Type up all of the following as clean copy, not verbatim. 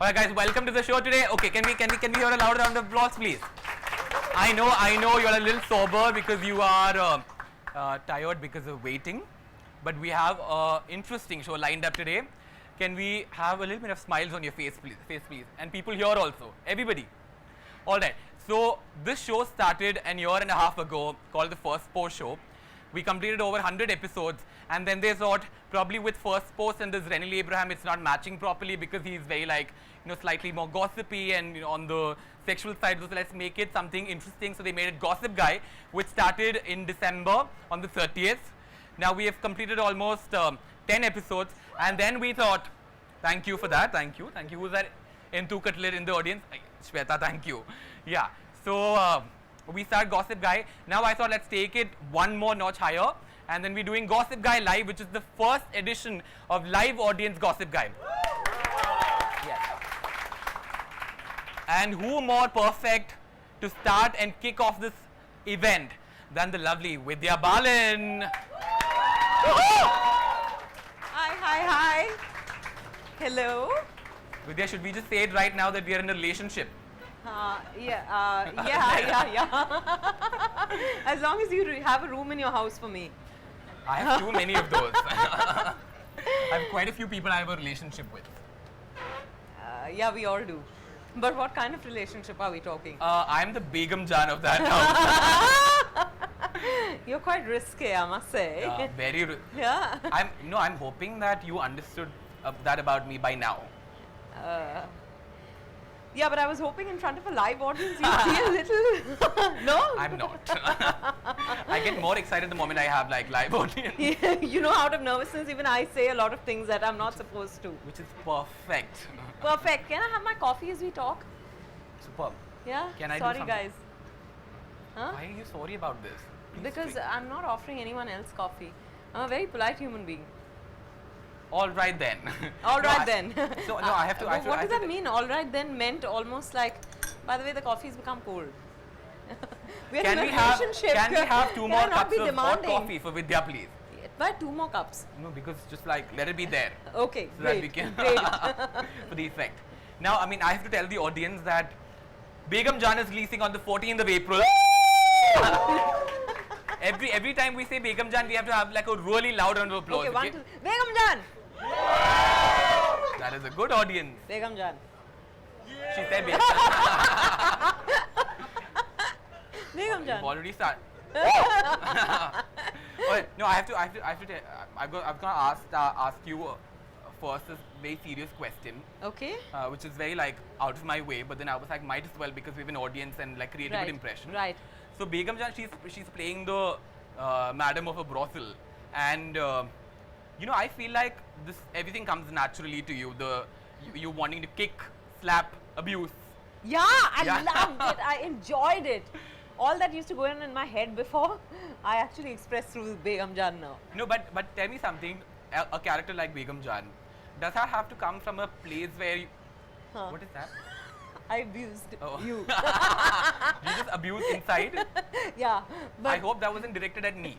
Alright guys, welcome to the show today. Okay, can we hear a loud round of applause please? I know you're a little sober because you are tired because of waiting. But we have an interesting show lined up today. Can we have a little bit of smiles on your face please? And people here also, everybody. Alright, so this show started a year and a half ago called the First Post Show. We completed over 100 episodes and then they thought probably with First Post and this Renil Abraham it's not matching properly because he's very slightly more gossipy and on the sexual side, so let's make it something interesting. So they made it Gossip Guy, which started in December on the 30th. Now we have completed almost 10 episodes and then we thought, thank you for that, thank you. Who's that Entu Cutler in the audience? Shweta, thank you. Yeah, so we started Gossip Guy. Now I thought let's take it one more notch higher and then we're doing Gossip Guy Live, which is the first edition of live audience Gossip Guy. Yes. And who more perfect to start and kick off this event than the lovely Vidya Balan. Hi. Hello. Vidya, should we just say it right now that we are in a relationship? Yeah. As long as you have a room in your house for me. I have too many of those. I have quite a few people I have a relationship with. Yeah, we all do. But what kind of relationship are we talking? I'm the Begum Jaan of that house. You're quite risky, I must say. Yeah, very. Yeah. I'm hoping that you understood that about me by now. Yeah, but I was hoping in front of a live audience you'd be a little. No? I'm not. I get more excited the moment I have live audience. Yeah, out of nervousness, even I say a lot of things that I'm not supposed to. Which is perfect. Perfect. Can I have my coffee as we talk? Superb. Yeah? Can I Sorry, do something? guys. Huh? Why are you sorry about this? Please Because drink. I'm not offering anyone else coffee. I'm a very polite human being. All right then. All right then. So no, I have to. What does that mean? All right then meant almost like. By the way, the coffee's become cold. We're in a relationship. Can we have two more Can I not cups be of demanding? hot coffee for Vidya, please? Why 2 more cups? No, because just let it be there. Okay, So great. that we can Great. for the effect. Now, I have to tell the audience that Begum Jaan is releasing on the 14th of April. Every time we say Begum Jaan, we have to have a really loud round of applause. Okay, 1, 2. Begum Jaan. That is a good audience. Begum Jaan. She said Begum. Begum Jaan. You've already started. Okay, no, I have to tell. I'm gonna ask you first this very serious question. Okay. Which is very out of my way, but then I was might as well because we have an audience and create a good impression. Right. So Begum Jaan, she's playing the madam of a brothel, and I feel like everything comes naturally to you. You wanting to kick, slap, abuse. Yeah, I loved it. I enjoyed it. All that used to go in my head before, I actually express through Begum Jaan now. No, but tell me something. A character like Begum Jaan, does that have to come from a place where you, what is that? I abused you. You just abuse inside? Yeah. But I hope that wasn't directed at me.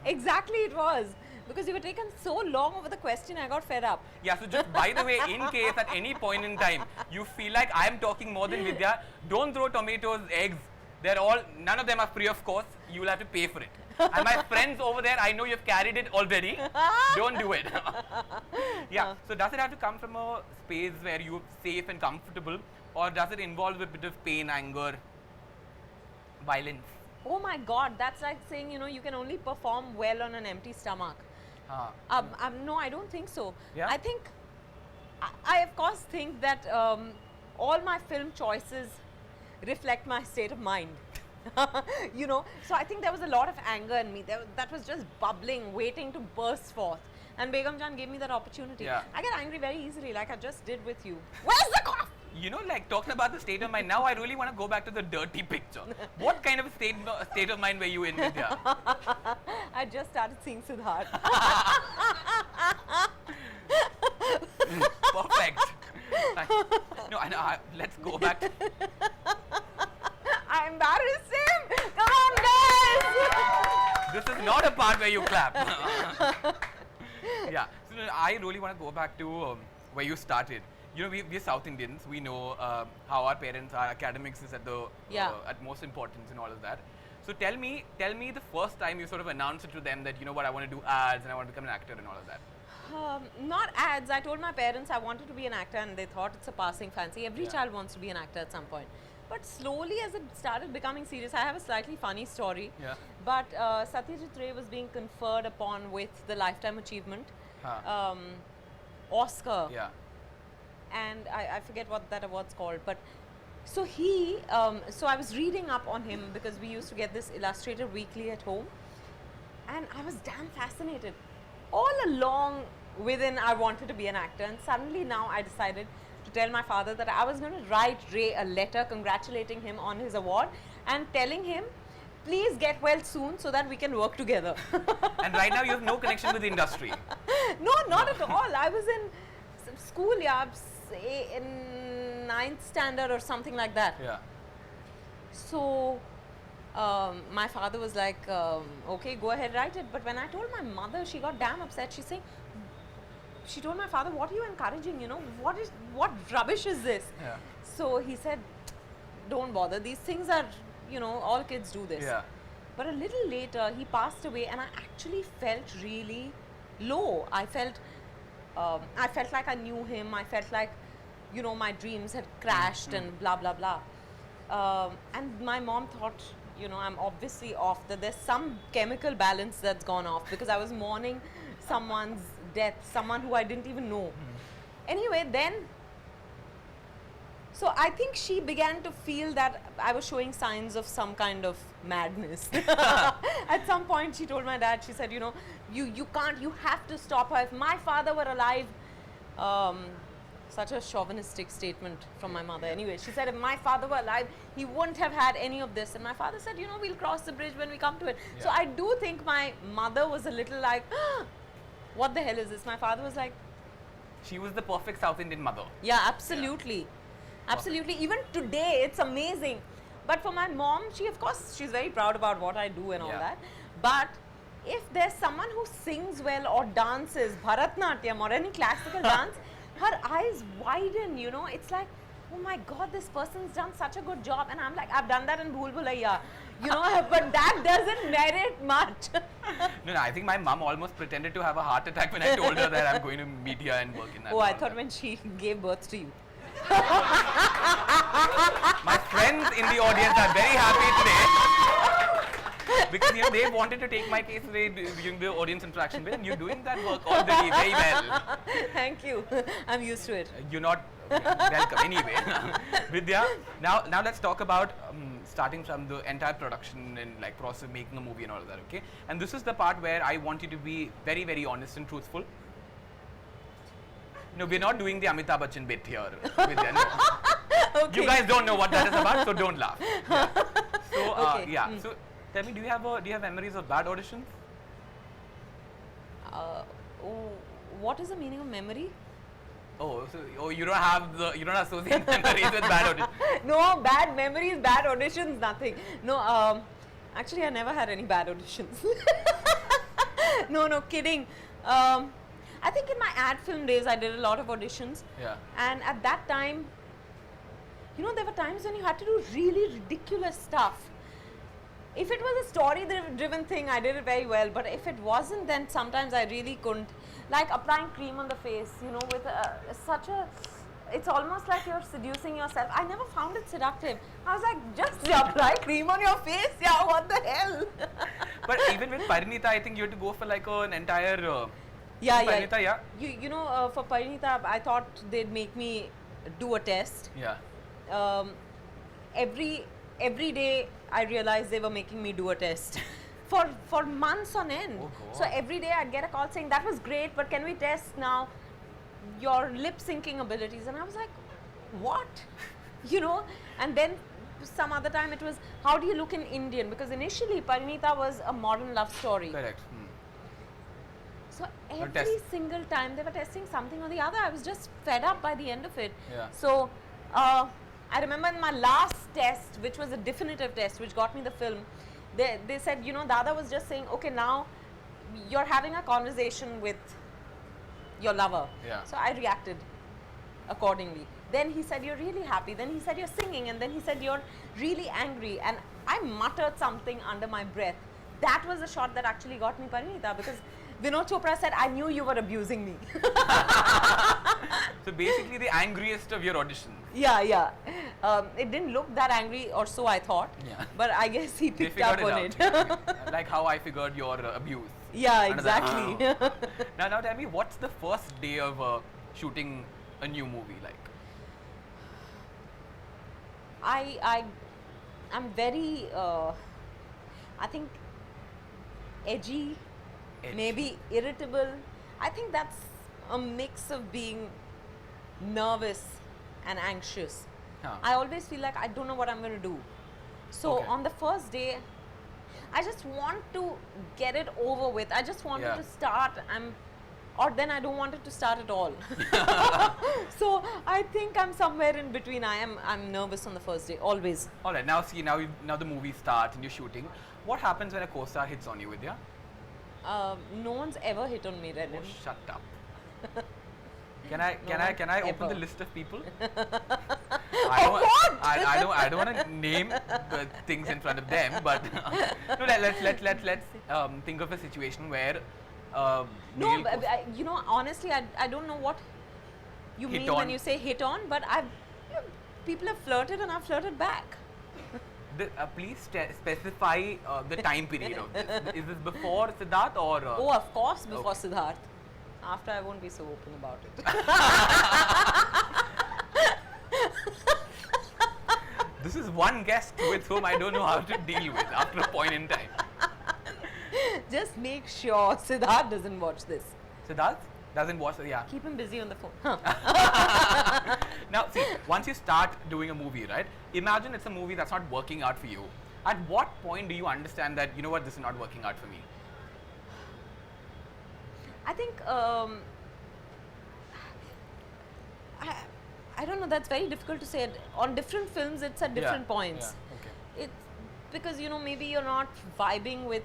Exactly it was. Because you were taken so long over the question, I got fed up. Yeah, so just by the way, in case at any point in time you feel like I am talking more than Vidya, don't throw tomatoes, eggs. None of them are free of cost. You will have to pay for it. And my friends over there, I know you've carried it already. Don't do it. Yeah, so does it have to come from a space where you're safe and comfortable, or does it involve a bit of pain, anger, violence? Oh my God, that's like saying, you can only perform well on an empty stomach. No, I don't think so. Yeah? I think, I of course think that all my film choices reflect my state of mind. So I think there was a lot of anger in me that was just bubbling, waiting to burst forth. And Begum Jaan gave me that opportunity. Yeah. I get angry very easily, like I just did with you. Where's the cough? Talking about the state of mind, now I really want to go back to the dirty picture. What kind of a state of mind were you in, Vidya? I just started seeing Siddharth. Perfect. Let's go back. I embarrassed him. Come on, guys. This is not a part where you clap. Yeah. So I really want to go back to where you started. You know, we're South Indians. We know how our parents are. Academics is at the at most importance and all of that. So tell me the first time you sort of announced it to them that, you know what, I want to do ads and I want to become an actor and all of that. Not ads. I told my parents I wanted to be an actor, and they thought it's a passing fancy. Every child wants to be an actor at some point. But slowly, as it started becoming serious, I have a slightly funny story. Yeah. But Satyajit Ray was being conferred upon with the Lifetime Achievement Oscar. Yeah. And I forget what that award's called. But so so I was reading up on him because we used to get this illustrated weekly at home. And I was damn fascinated. All along within, I wanted to be an actor, and suddenly now I decided to tell my father that I was going to write Ray a letter congratulating him on his award and telling him, please get well soon so that we can work together. And right now you have no connection with the industry. No, not at all. I was in school, say in 9th standard or something like that. Yeah. So my father was like, okay, go ahead, write it. But when I told my mother, she got damn upset. She told my father, what are you encouraging, you know, what rubbish is this? Yeah. So he said, don't bother, these things are, you know, all kids do this. Yeah. But a little later, he passed away, and I actually felt really low. I felt like I knew him. I felt like, you know, my dreams had crashed and blah, blah, blah. And my mom thought, you know, I'm obviously off, that there's some chemical balance that's gone off, because I was mourning someone's death, someone who I didn't even know. Anyway, then, so I think she began to feel that I was showing signs of some kind of madness. At some point, she told my dad, she said, you know, you can't, you have to stop her. If my father were alive, such a chauvinistic statement from my mother. Anyway, she said, if my father were alive, he wouldn't have had any of this. And my father said, you know, we'll cross the bridge when we come to it. Yeah. So I do think my mother was a little like, what the hell is this? My father was like, She was the perfect South Indian mother. yeah, absolutely. Absolutely. Even today, it's amazing. But for my mom, of course, she's very proud about what I do and all that. But if there's someone who sings well or dances Bharatnatyam or any classical dance, her eyes widen, you know. It's like, oh my God, this person's done such a good job. And I'm like, I've done that in Bhool Bhulaiya, you know, but that doesn't merit much. No, I think my mom almost pretended to have a heart attack when I told her that I'm going to media and work in that. Oh, I thought when she gave birth to you. My friends in the audience are very happy today because, you know, they wanted to take my case today during the audience interaction with, and you're doing that work already very well. Thank you. I'm used to it. You're not welcome anyway. Vidya, now let's talk about starting from the entire production and like process of making a movie and all of that, okay? And this is the part where I want you to be very, very honest and truthful. No, we're not doing the Amitabh Bachchan bit here, Vidya. No. Okay. You guys don't know what that is about, so don't laugh. Yeah. So, Okay. So tell me, do you have memories of bad auditions? What is the meaning of memory? Oh, so you don't associate memories with bad auditions. No, bad memories, bad auditions, nothing. No, actually, I never had any bad auditions. No, kidding. I think in my ad film days, I did a lot of auditions. Yeah. And at that time, you know, there were times when you had to do really ridiculous stuff. If it was a story-driven thing, I did it very well. But if it wasn't, then sometimes I really couldn't. Like applying cream on the face, you know, with it's almost like you're seducing yourself. I never found it seductive. I was like, just apply cream on your face, yeah, what the hell? But even with Parinita, I think you had to go for like an entire... Yeah. Parinita, yeah. You know, for Parinita, I thought they'd make me do a test. Yeah. Every day, I realized they were making me do a test. For months on end. Oh, God. So every day I'd get a call saying, that was great, but can we test now your lip syncing abilities? And I was like, what? You know, and then some other time it was, how do you look in Indian? Because initially Parinita was a modern love story. Correct. So every single time they were testing something or the other, I was just fed up by the end of it. Yeah. So I remember in my last test, which was a definitive test, which got me the film, they said, you know, Dada was just saying, okay, now you're having a conversation with your lover. Yeah. So I reacted. accordingly. Then he said, you're really happy. Then he said, you're singing. And then he said, you're really angry. And I muttered something under my breath. That was the shot that actually got me Parinita, because Vinod Chopra said, I knew you were abusing me. So basically the angriest of your auditions. Yeah. It didn't look that angry, or so I thought. Yeah. But I guess he They picked up figured on it it. out. Like how I figured your abuse. Yeah, Under the- exactly. Now tell me, what's the first day of shooting a new movie like? I'm very, I think, edgy, maybe irritable. I think that's a mix of being nervous and anxious. Huh. I always feel like I don't know what I'm going to do. So Okay. on the first day, I just want to get it over with. I just wanted Yeah. to start. Or then I don't want it to start at all. So I think I'm somewhere in between. I'm nervous on the first day, always. All right, now see, now the movie starts and you're shooting. What happens when a co-star hits on you, Vidya? No one's ever hit on me, Renil. Oh, shut up. Can I open the list of people? I don't want to name the things in front of them, but no, let's think of a situation where No, but, honestly, I don't know what you Hit mean on. when you say hit on, but people have flirted and I've flirted back. Please specify the time period of this. Is this before Siddharth or? Oh, of course, before Okay. Siddharth. After, I won't be so open about it. This is one guest with whom I don't know how to deal with after a point in time. Just make sure Siddharth doesn't watch this. Siddharth doesn't watch. Yeah. Keep him busy on the phone. Huh. Now, see, once you start doing a movie, right? Imagine it's a movie that's not working out for you. At what point do you understand that, you know what, this is not working out for me? I think I don't know. That's very difficult to say. On different films, it's at different points. Yeah, okay. It's because maybe you're not vibing with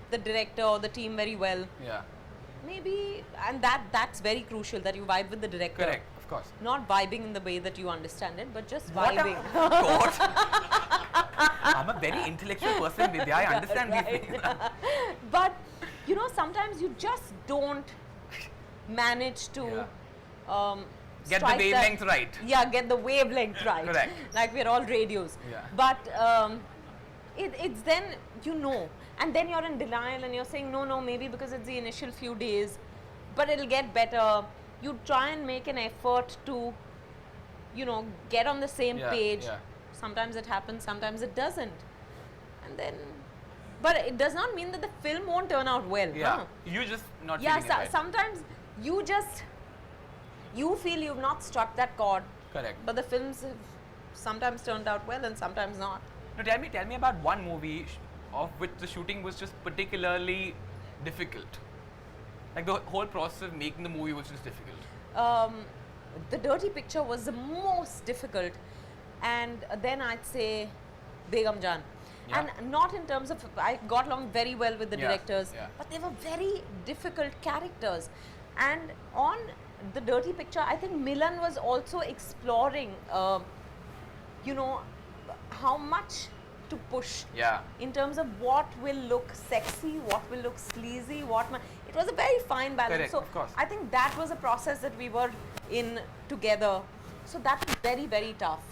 the director or the team very well. Yeah. Maybe, and that's very crucial, that you vibe with the director. Correct, of course. Not vibing in the way that you understand it, but just What vibing. God. I'm a very intellectual person, Vidya. I understand these Right. things. But sometimes you just don't manage to Get the strike that- wavelength right. Yeah, get the wavelength right. Correct. Like we're all radios. Yeah. But it's then and then you're in denial and you're saying no, maybe because it's the initial few days, but it'll get better. You try and make an effort to, get on the same page. Yeah. Sometimes it happens, sometimes it doesn't. And then, but it does not mean that the film won't turn out well. Yeah. Huh? You just not Yeah, feeling it right. sometimes you feel you've not struck that chord, Correct. but the films have sometimes turned out well and sometimes not. Now tell me about one movie of which the shooting was just particularly difficult. Like the whole process of making the movie was just difficult. The Dirty Picture was the most difficult, and then I'd say Begum Jaan. Yeah. And not in terms of, I got along very well with the Yeah, directors, yeah. but they were very difficult characters. And on the Dirty Picture, I think Milan was also exploring, how much to push Yeah. in terms of what will look sexy, what will look sleazy, it was a very fine balance. Correct, So of course. I think that was a process that we were in together. So that was very, very tough.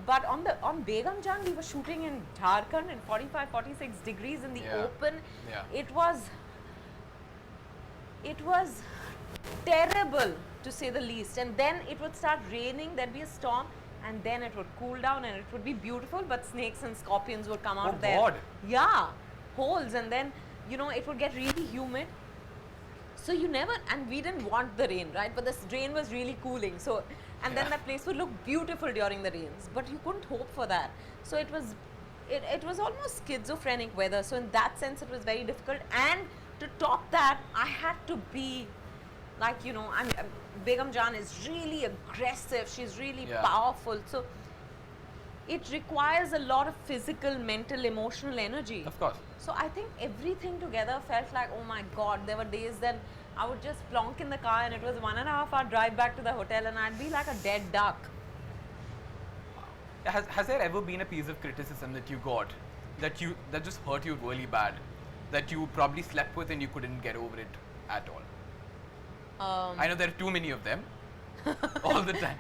But on Begum Jaan, we were shooting in Jharkhand in 45, 46 degrees in the Yeah. open. Yeah. It was terrible, to say the least. And then it would start raining, there'd be a storm, and then it would cool down and it would be beautiful, but snakes and scorpions would come out Oh, there. God. Yeah, holes, and then it would get really humid. So and we didn't want the rain, right? But the rain was really cooling. So, and then Yeah. that place would look beautiful during the rains, but you couldn't hope for that. So it was almost schizophrenic weather. So in that sense, it was very difficult. And to top that, I had to be like, Begum Jaan is really aggressive. She's really Yeah. powerful. So it requires a lot of physical, mental, emotional energy. Of course. So I think everything together felt like, oh my God, there were days that I would just plonk in the car, and it was 1.5 hour drive back to the hotel, and I'd be like a dead duck. Has there ever been a piece of criticism that you got that just hurt you really bad, that you probably slept with and you couldn't get over it at all? I know there are too many of them, all the time.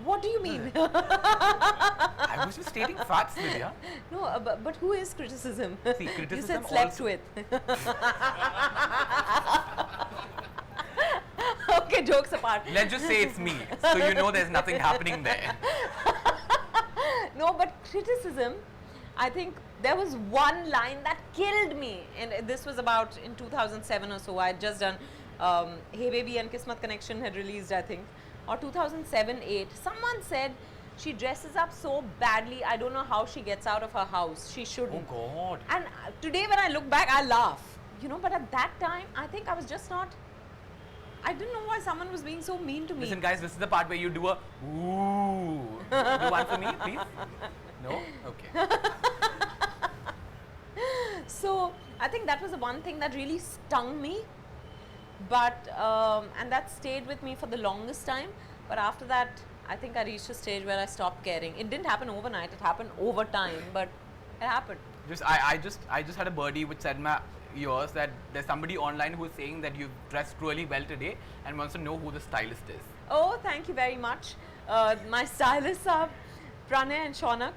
What do you mean? I was just stating facts, Vidya. No, but who is criticism? See, criticism You said slept also- with. Okay, jokes apart. Let's just say it's me, so you know there's nothing happening there. No, but criticism, I think there was one line that killed me, and this was about in 2007 or so. I had just done Hey Baby and Kismet Connection had released, I think, or 2007-8. Someone said she dresses up so badly, I don't know how she gets out of her house. She shouldn't. Oh God. And today when I look back, I laugh. You know, but at that time, I think I was just not. I didn't know why someone was being so mean to me. Listen, guys, this is the part where you do a ooh. Do one for me, please. No? Okay. So I think that was the one thing that really stung me, but and that stayed with me for the longest time. But after that, I think I reached a stage where I stopped caring. It didn't happen overnight; it happened over time, but it happened. I just had a birdie which said my ears that there's somebody online who is saying that you've dressed really well today and wants to know who the stylist is. Oh, thank you very much. My stylists are Pranay and Shaunak.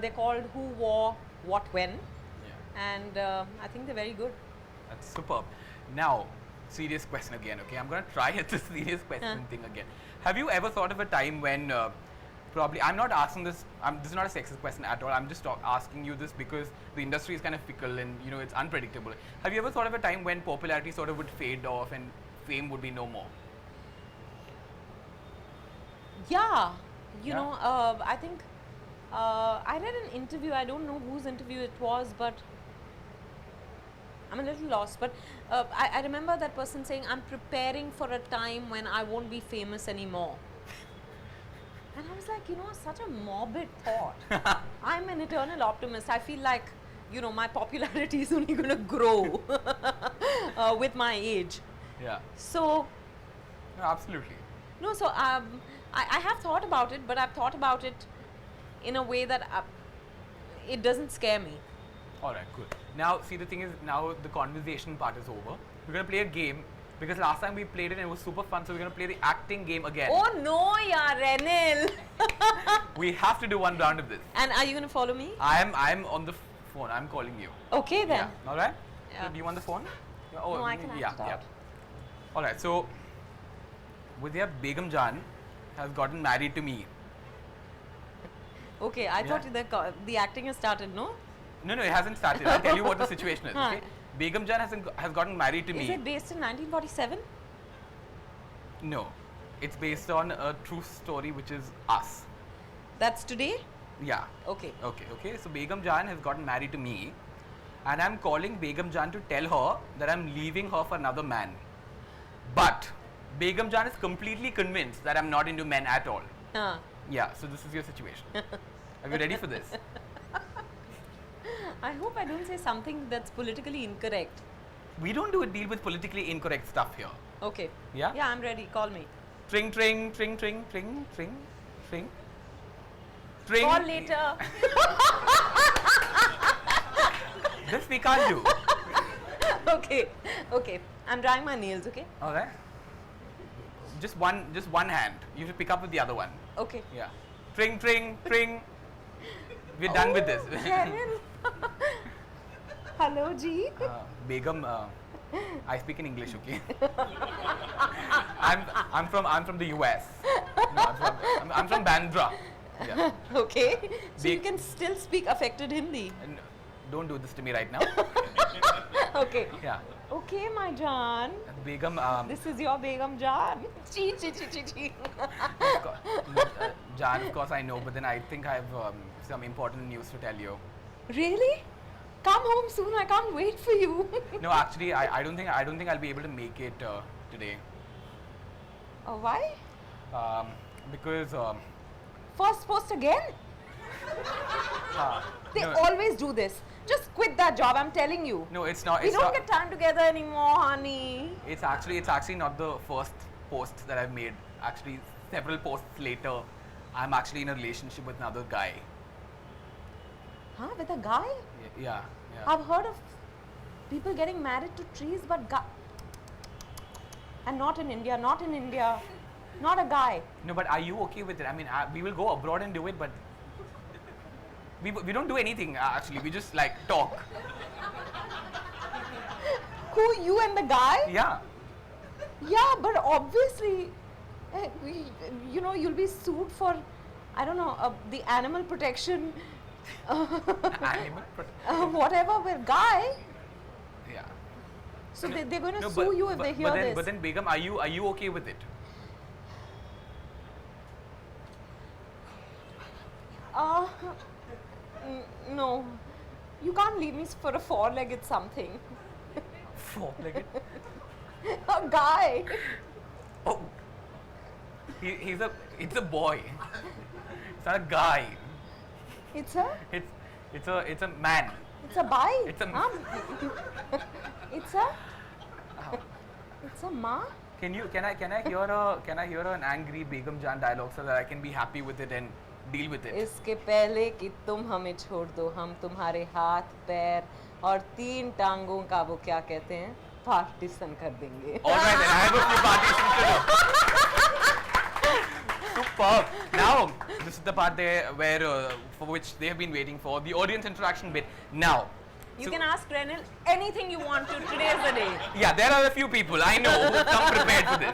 They're called Who Wore What When, Yeah. and I think they're very good. That's superb. Now, serious question again, okay? I'm going to try at the serious question thing again. Have you ever thought of a time when probably, I'm not asking this, this is not a sexist question at all, I'm just asking you this because the industry is kind of fickle and you know it's unpredictable. Have you ever thought of a time when popularity sort of would fade off and fame would be no more? Yeah, you Yeah. know, I think I read an interview, I don't know whose interview it was, but I'm a little lost. But I remember that person saying, I'm preparing for a time when I won't be famous anymore. And I was like, you know, such a morbid thought. I'm an eternal optimist. I feel like, you know, my popularity is only going to grow with my age. Yeah. So, No, absolutely. no, so I have thought about it, but I've thought about it in a way that it doesn't scare me. Alright, good. Now, see, the thing is, now the conversation part is over. We're going to play a game because last time we played it and it was super fun, so we're going to play the acting game again. Oh no, yeah, Renil. We have to do one round of this. And are you going to follow me? I'm on the phone. I'm calling you. Okay then. Yeah. Alright? Yeah. So, do you want the phone? Yeah, oh, No, I can yeah, act it yeah. out. Alright, so Vidya Begum Jaan has gotten married to me. Okay, I Yeah. thought the acting has started, no? No, it hasn't started. I'll tell you what the situation is. Huh. Okay? Begum Jaan has gotten married to Is me. it based in 1947? No. It's based on a true story which is us. That's today? Yeah. Okay. Okay. So Begum Jaan has gotten married to me and I'm calling Begum Jaan to tell her that I'm leaving her for another man. But Begum Jaan is completely convinced that I'm not into men at all. Huh. Yeah, so this is your situation. Are you ready for this? I hope I don't say something that's politically incorrect. We don't deal with politically incorrect stuff here. Okay. Yeah? Yeah, I'm ready. Call me. Tring, tring, tring, tring, tring, tring, tring. Tring. Call later. This we can't do. Okay. Okay. I'm drying my nails, okay? Alright. Just one hand. You should pick up with the other one. Okay. Yeah. Tring, tring, tring. We're done with this. Renil. Hello, Ji. Begum, I speak in English, okay? I'm from the US. No, I'm from Bandra. Yeah. Okay. So you Beg- can still speak affected Hindi. And don't do this to me right now. Okay. Yeah. Okay, my Jaan. Begum, This is your Begum Jaan. Chee, chee, chee, chee, chee. Jaan, of course I know, but then I think I have some important news to tell you. Really? Come home soon. I can't wait for you. No, actually, I don't think I'll be able to make it today. Oh, why? Because First post again? They no. always do this. Just quit that job. I'm telling you. No, it's not. We It's don't not. get time together anymore, honey. It's actually not the first post that I've made. Actually, several posts later, I'm actually in a relationship with another guy. Huh? With a guy? Yeah. I've heard of people getting married to trees, but and not in India. Not in India. Not a guy. No, but are you okay with it? I mean, we will go abroad and do it, but we don't do anything actually. We just like talk. Who, you and the guy? Yeah. Yeah, but obviously, you'll be sued for, I don't know, the animal protection, Animal whatever, with guy. Yeah. So they're going to No, sue you if they hear this. But then Begum, are you okay with it? No, you can't leave me for a four-legged something. Four-legged? A guy. Oh. It's a boy. It's not a guy. It's a Man. It's a bi. It's a It's a ma. Can I hear an angry Begum Jaan dialogue so that I can be happy with it and deal with it? इसके पहले कि तुम हमें छोड़ दो, हम तुम्हारे हाथ पैर और 3 टांगों का वो क्या कहते हैं, पार्टीशन कर देंगे. All right, then I have a few partitions to do. Superb. Now, this is the part there where for which they have been waiting for, the audience interaction bit. Now, You can ask Renil anything you want to. Today is the day. yeah, there are a few people I know who come prepared for this.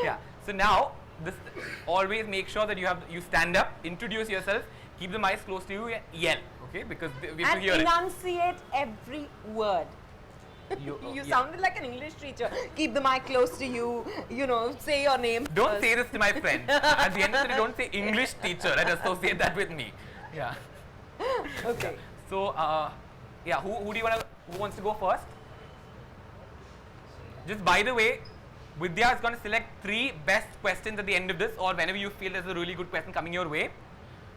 Yeah. So now, always make sure that you stand up, introduce yourself, keep the mic close to you, and yell, okay? Because we have to hear And it. enunciate every word. You yeah. sounded like an English teacher. Keep the mic close to you. Say your name. Don't first. say this to my friend. At the end of the day, don't say English teacher and associate that with me. Yeah. Okay. So, yeah, who wants to go first? Just by the way, Vidya is going to select 3 best questions at the end of this, or whenever you feel there's a really good question coming your way.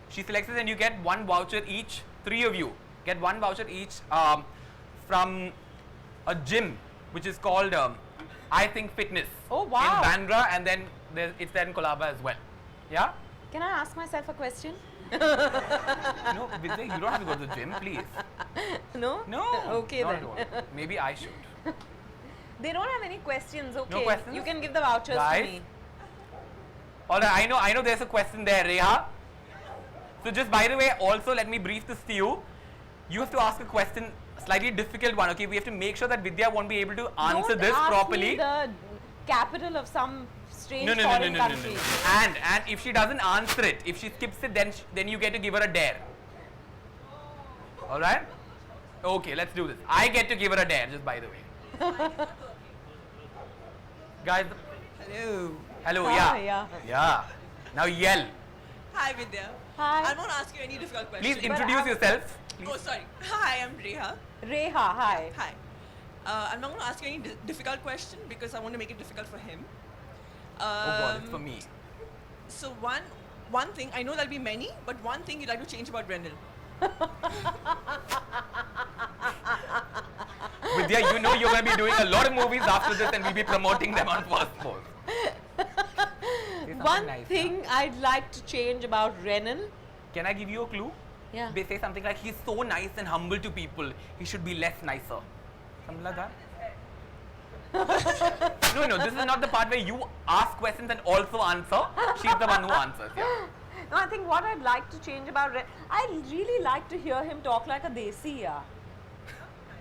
She selects it and you get 1 voucher each. 3 of you get 1 voucher each from a gym which is called I Think Fitness. Oh, wow. In Bandra, and then it's there in Colaba as well. Yeah? Can I ask myself a question? No, Vidya, you don't have to go to the gym, please. No? No. Okay not then. at all. Maybe I should. They don't have any questions. Okay. No questions? You can give the vouchers Guys? to me. Alright, I know there's a question there, Reha. So just by the way, also let me brief this to you. You have to ask a question, slightly difficult one, okay? We have to make sure that Vidya won't be able to answer Don't this ask properly. Me the capital of some strange No. foreign country. And if she doesn't answer it, if she skips it, then you get to give her a dare. Alright? Okay, let's do this. I get to give her a dare, just by the way. Guys. Hello, Yeah. Yeah. Now yell. Hi Vidya. Hi. I won't ask you any difficult questions. Please introduce yourself. Please. Oh, sorry. Hi, I'm Reha. Reha, hi. Hi. I'm not going to ask you any difficult question because I want to make it difficult for him. Oh God, it's for me. So one thing, I know there'll be many, but one thing you'd like to change about Renil. Vidya, you know you're going to be doing a lot of movies after this and we'll be promoting them on First Post. One thing I'd like to change about Renil. Can I give you a clue? Yeah. They say something like, he's so nice and humble to people, he should be less nicer. Something like that. No, this is not the part where you ask questions and also answer. She's the one who answers, yeah. No, I think what I'd like to change about Renil, I'd really like to hear him talk like a Desi, yeah.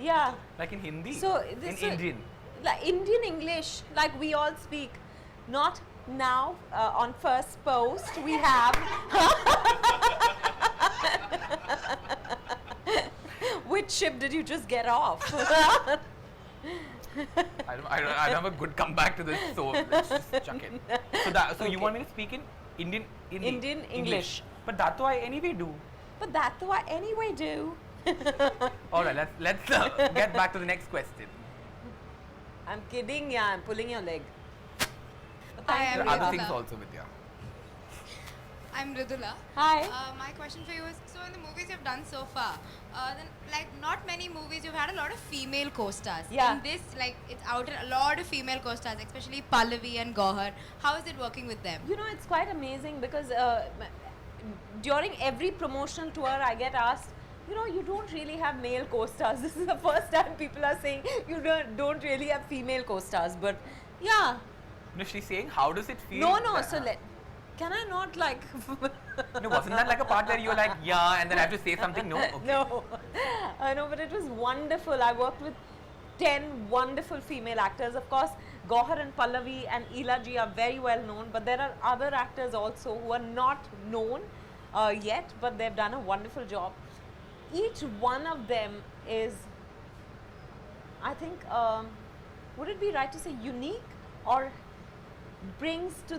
Yeah. Like in Hindi? So, in Indian? Like Indian English, like we all speak. Not now, on First Post, we have... Which ship did you just get off? I don't have a good comeback to this, so let's just chuck it. So you want me to speak in Indian English. But that I anyway do. But that's what I anyway do. Alright, let's get back to the next question. I'm kidding, yeah, I'm pulling your leg. Hi, There I'm are other Reha. things also, Vidya. I'm Ridula. Hi. My question for you is, so in the movies you've done so far, then like not many movies you've had a lot of female co-stars. Yeah. In this, like it's out a lot of female co-stars, especially Pallavi and Gauhar. How is it working with them? You know, it's quite amazing because during every promotional tour, I get asked, you know, you don't really have male co-stars. This is the first time people are saying you don't really have female co-stars. But yeah, No, she's saying, how does it feel? no. So can I not like? No, wasn't that like a part where you were like, yeah, and then I have to say something? No? Okay. No, no, but it was wonderful. I worked with 10 wonderful female actors. Of course, Gauhar and Pallavi and Ila ji are very well known, but there are other actors also who are not known yet, but they've done a wonderful job. Each one of them is, I think, would it be right to say unique, or brings to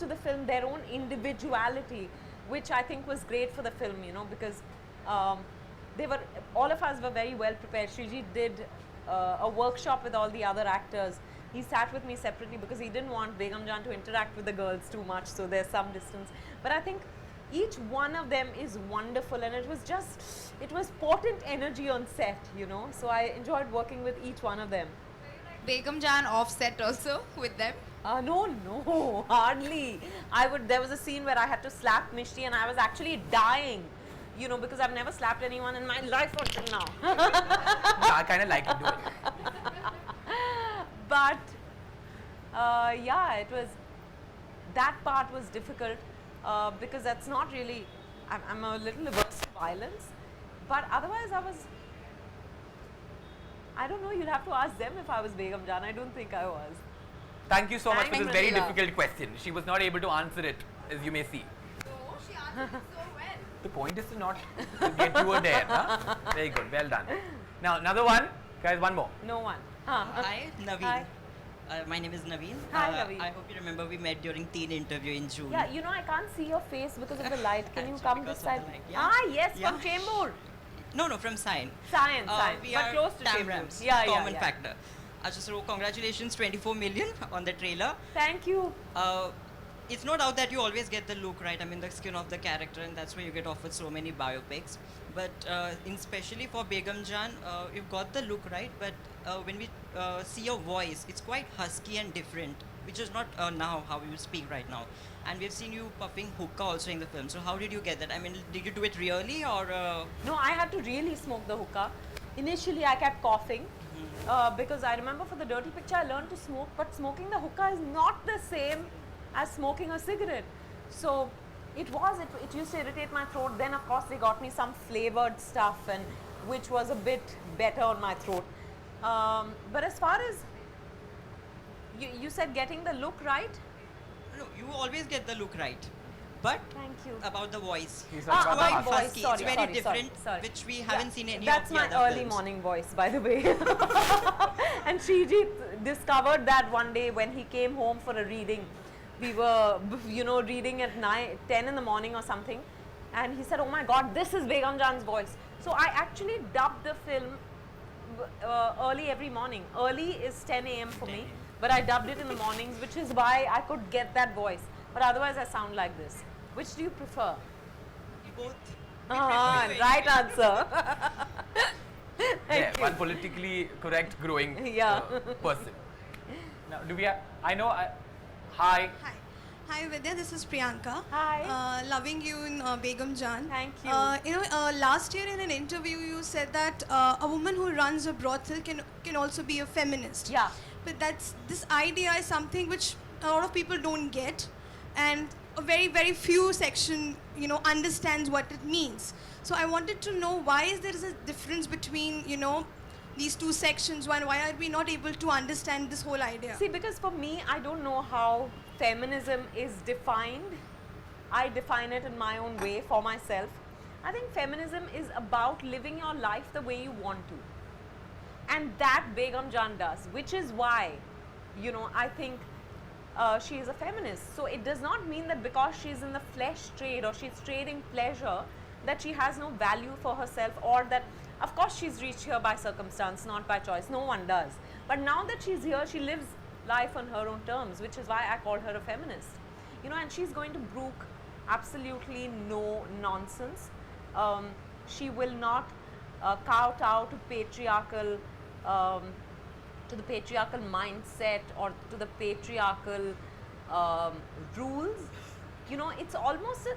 the film their own individuality, which I think was great for the film, you know, because all of us were very well prepared. Shriji did a workshop with all the other actors. He sat with me separately because he didn't want Begum Jaan to interact with the girls too much, so there's some distance. But I think each one of them is wonderful, and it was potent energy on set, you know, so I enjoyed working with each one of them. Begum Jaan offset also with them. No, hardly. There was a scene where I had to slap Mishti and I was actually dying, you know, because I've never slapped anyone in my life until now. No, I kind of like to do it. But, yeah, that part was difficult because that's not really, I'm a little averse to violence, but otherwise I don't know, you'll have to ask them if I was Begum Jaan. I don't think I was. Thank you so much for Thanks, this very Renil. difficult question. She was not able to answer it, as you may see. No, she answered it so well. The point is to not get you a dare. Huh? Very good, well done. Now, another one. Guys, one more. No one. Hi, Naveen. Hi. My name is Naveen. Hi, Naveen. I hope you remember we met during teen interview in June. Yeah, you know, I can't see your face because of the light. Can you Actually, come this because of side? the light, yeah. Ah, yes, Yeah. from Chembur. No, from Sign. Science, We but are close to Chembur. Tamrams, Yeah, common yeah. factor. So congratulations, 24 million on the trailer. Thank you. It's no doubt that you always get the look right. I mean, the skin of the character, and that's why you get offered so many biopics. But especially for Begum Jaan, you've got the look right. But when we see your voice, it's quite husky and different, which is not now how you speak right now. And we've seen you puffing hookah also in the film. So how did you get that? I mean, did you do it really, or? No, I had to really smoke the hookah. Initially, I kept coughing because I remember for the dirty picture, I learned to smoke, but smoking the hookah is not the same as smoking a cigarette. So it used to irritate my throat. Then, of course, they got me some flavored stuff, and which was a bit better on my throat. But as far as you said getting the look right, No, you always get the look right. But thank you. about the voice. He's It's about my quite the voice, husky. sorry, It's very sorry, different, sorry. which we haven't seen any That's of the my other early films. morning voice, by the way. And Shriji discovered that one day when he came home for a reading. We were, you know, reading at 10 in the morning or something. And he said, oh my God, this is Begum Jaan's voice. So I actually dubbed the film early every morning. Early is 10 a.m. for me, but I dubbed it in the mornings, which is why I could get that voice. But otherwise, I sound like this. Which do you prefer? Both. Right answer. Thank Yeah, you. one politically correct growing Yeah. person. Now, do we have, I know, hi. Hi. Hi Vidya, this is Priyanka. Hi. Loving you in Begum Jaan. Thank you. Last year in an interview you said that a woman who runs a brothel can also be a feminist. Yeah. But this idea is something which a lot of people don't get, and a very, very few section, understands what it means. So I wanted to know why is there a difference between, these two sections? Why are we not able to understand this whole idea? See, because for me, I don't know how feminism is defined. I define it in my own way for myself. I think feminism is about living your life the way you want to. And that Begum Jaan does, which is why, I think she is a feminist. So it does not mean that because she's in the flesh trade or she's trading pleasure, that she has no value for herself, or that, of course, she's reached here by circumstance, not by choice. No one does. But now that she's here, she lives life on her own terms, which is why I called her a feminist. and she's going to brook absolutely no nonsense. She will not kowtow to patriarchal, to the patriarchal mindset or to the patriarchal rules. It's almost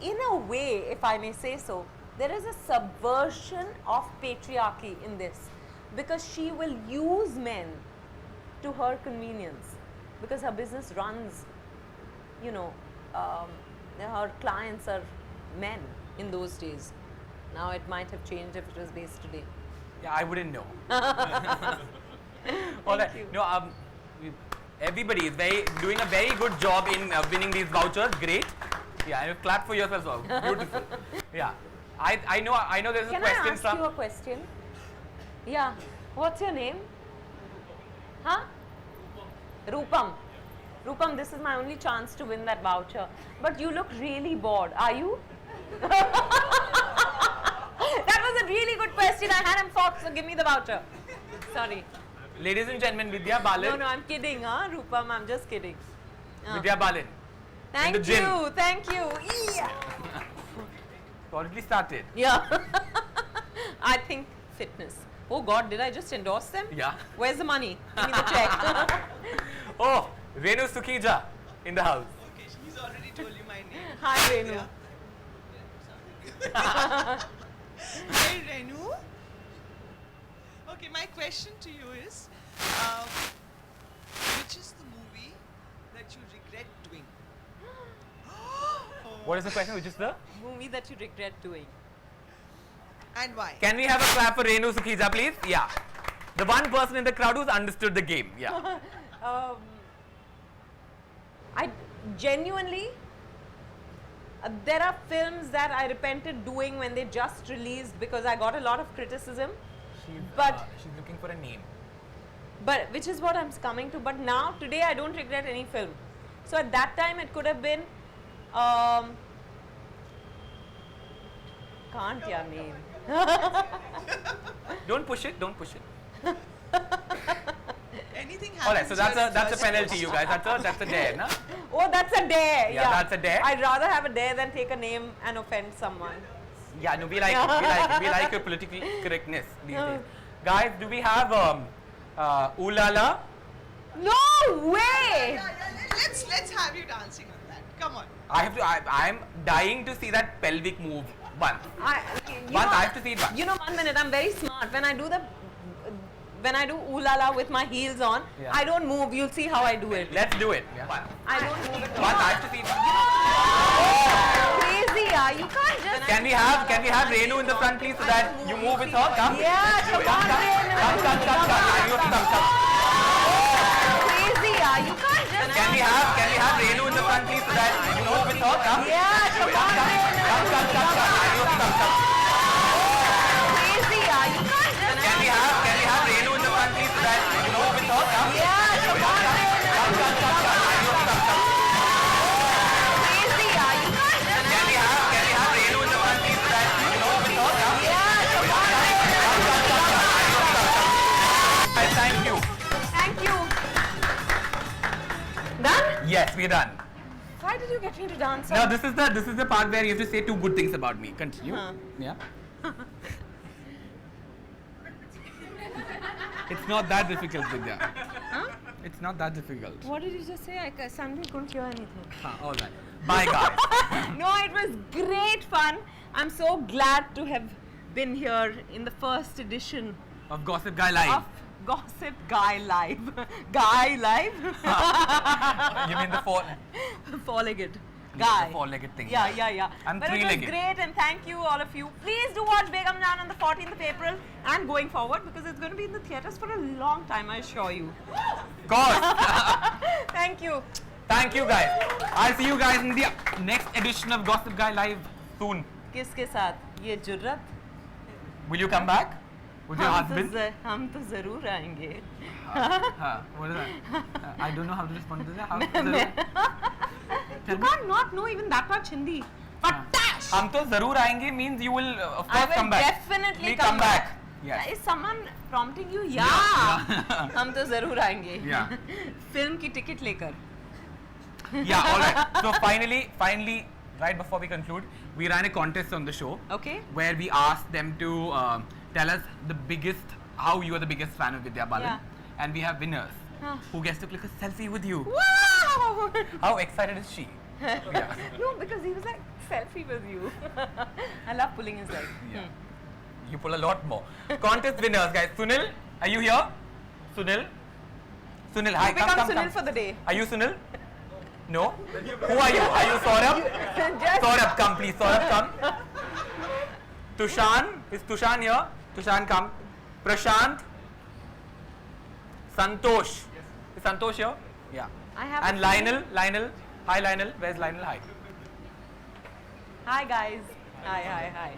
in a way, if I may say so, there is a subversion of patriarchy in this, because she will use men to her convenience, because her business runs, her clients are men in those days. Now it might have changed if it was based today. Yeah, I wouldn't know. All right. you. No, everybody is doing a very good job in winning these vouchers. Great. Yeah, and you clap for yourself. Well. Beautiful. Yeah. I know there's a Can question I ask from. you a question? Yeah. What's your name? Huh? Rupam. Rupam, this is my only chance to win that voucher. But you look really bored. Are you? That was a really good question. I had him fought, so give me the voucher. Sorry. Ladies and gentlemen, Vidya Balan. No, I'm kidding, Rupam. I'm just kidding. Vidya Balan. Thank the gym. you. Thank you. Yeah. Already started. Yeah. I think fitness. Oh God, did I just endorse them? Yeah. Where's the money? Give me the check. Oh, Renu Sukhija in the house. Okay, he's already told you my name. Hi, Renu. Hi, Renu. Okay, my question to you is, which is the movie that you regret doing? What is the question? Which is the? Movie that you regret doing. And why? Can we have a clap for Renu Sukhija, please? Yeah. The one person in the crowd who's understood the game. Yeah. I genuinely, there are films that I repented doing when they just released because I got a lot of criticism. She's looking for a name. But which is what I'm coming to. But now, today, I don't regret any film. So at that time, it could have been. Can't your name? Don't push it. Don't push it. Anything happens. All right. So that's a first penalty, post. you guys. That's a dare, no? Oh, that's a dare. Yeah, that's a dare. I'd rather have a dare than take a name and offend someone. Yeah, no, we like it. We like your political correctness these days. Guys, do we have Ooh La La? No way! Let's have you dancing on that. Come on. I'm dying to see that pelvic move once. I have to see it once. 1 minute, I'm very smart. When I do ooh la la with my heels on, Yeah. I don't move. You'll see how I do it. Let's do it. Yeah. I don't move at all. Once I have to see it. Crazy, you can't just. Can we have Renu in the front, please, so that you move with her? Come. Yeah, come on, Renu. Come. Come. Crazy, you can't just. Can we have Renu in the front, please, so that you move with her? Come. Yeah, come on, Renu. Come. Crazy, you can't just. Can we have Renu in the front, please, so that you move with her? Come. Yeah, come on, Renu. Crazy, you can't just. Can we have Renu in the front, please, so that you move with her? Come. Yeah, come on, Renu. Thank you. Thank you. Done? Yes, we're done. Why did you get me to dance? Now this is the part where you have to say two good things about me. Continue. Yeah. It's not that difficult, Vidya. Huh? It's not that difficult. What did you just say? I suddenly couldn't hear anything. All right. Bye, guys. No, it was great fun. I'm so glad to have been here in the first edition Of Gossip Guy Live. of Gossip Guy Live. Guy Live? You mean the four? Four-legged The guy. four-legged thing. Yeah. I'm But it was three-legged. great, and thank you, all of you. Please do watch Begum Jaan on the 14th of April and going forward, because it's going to be in the theatres for a long time, I assure you. Of course. Thank you. Thank you, guys. I'll see you guys in the next edition of Gossip Guy Live soon. किसके साथ? ये जुर्रत? Will you come back? With your husband? हम तो जरूर आएंगे. What is that? I don't know how to respond to that. How You can't not know even that much Hindi. Patash! हम तो जरूर आएंगे means you will of I course will come back. definitely Please come back. Yes. Is someone prompting you? Yeah. हम तो जरूर आएंगे. Yeah. Film की ticket लेकर. Yeah, all right. So finally, right before we conclude, we ran a contest on the show. Okay. Where we asked them to tell us how you are the biggest fan of Vidya Balan. Yeah. And we have winners who gets to click a selfie with you. Wow! How excited is she? Yeah. No, because he was like, selfie with you. I love pulling his leg. Yeah. You pull a lot more. Contest winners, guys. Sunil, are you here? Sunil? Sunil, hi. You become Come. Sunil for the day. Are you Sunil? No? Who are you? Are you Saurabh? Just- Saurabh, come please. Saurabh, come. Tushan. Is Tushan here? Tushan, come. Prashant. Santosh. Is Santosh here? Yeah. I have And a Lionel. Lionel. Hi Lionel. Where's Lionel? Hi. Hi guys. Hi.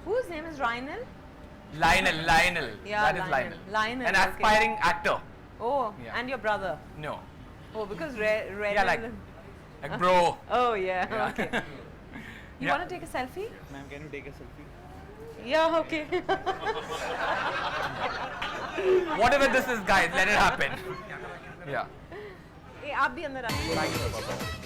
Whose name is Rhinel? Lionel. Yeah, That is Lionel. Lionel, An okay. aspiring actor. Oh, Yeah. and your brother. No. Oh, because Red. Yeah, like bro. Oh yeah. Yeah. Okay. You Yeah. want to take a selfie? Ma'am, can you take a selfie? Yeah. Okay. Whatever this is, guys, let it happen. Yeah. आप भी अंदर आइए.